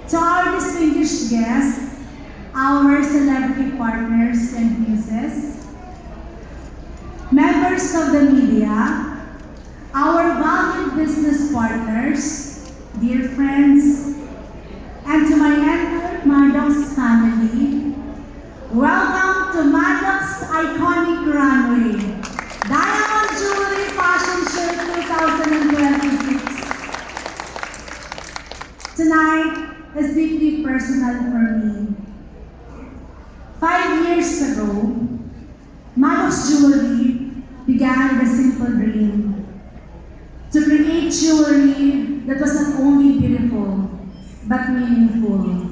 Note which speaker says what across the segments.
Speaker 1: To our distinguished guests, our celebrity partners and pieces, members of the media, our valued business partners, dear friends, and to my entire Maddox family, welcome to Maddox Iconic Runway, Diamond Jewelry Fashion Show 2026. Tonight is deeply personal for me. 5 years ago, Maddox Jewelry began with a simple dream to create jewelry that was not only beautiful but meaningful.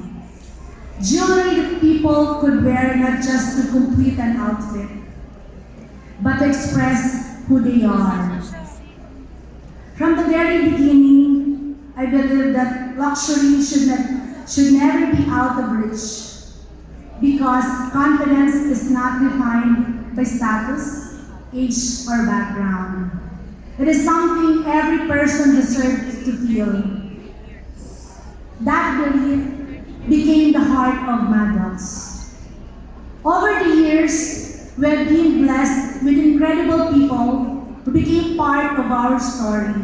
Speaker 1: Jewelry that people could wear not just to complete an outfit, but to express who they are. From the very beginning, I believe that luxury should never be out of reach, because confidence is not defined by status, age, or background. It is something every person deserves to feel. That belief became the heart of Maddox. Over the years, we have been blessed with incredible people who became part of our story.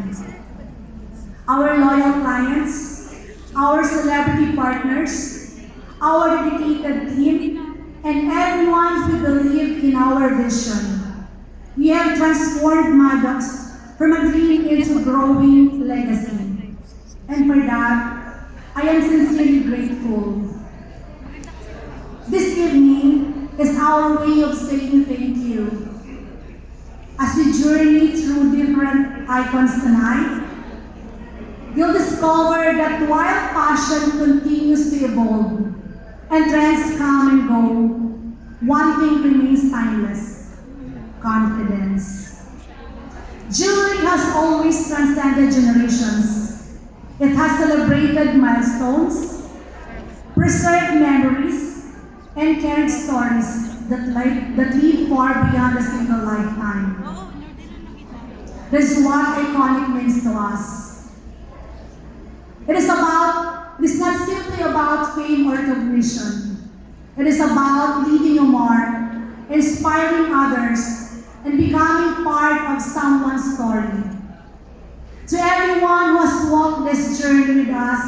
Speaker 1: Our loyal clients, our celebrity partners, our dedicated team, and everyone who believed in our vision. We have transformed Maddox from a dream into a growing legacy. And for that, I am sincerely grateful. This evening is our way of saying thank you. As we journey through different icons tonight, you'll discover that while fashion continues to evolve and trends come and go, one thing remains timeless: confidence. Jewelry has always transcended generations. It has celebrated milestones, preserved memories, and carried stories that live far beyond a single lifetime. That is what iconic means to us. It is not simply about fame or recognition. It is about leaving a mark, inspiring others, and becoming part of someone's story. To everyone who has walked this journey with us,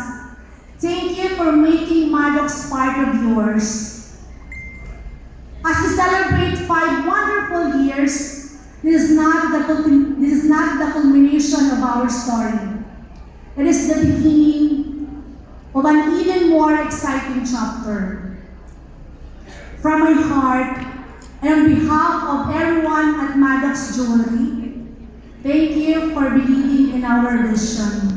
Speaker 1: thank you for making Maddox part of yours. As we celebrate 5 wonderful years, this is not the culmination of our story. It is the beginning of an even more exciting chapter. From my heart, and on behalf of everyone at Maddox Jewelry, thank you for believing in our vision.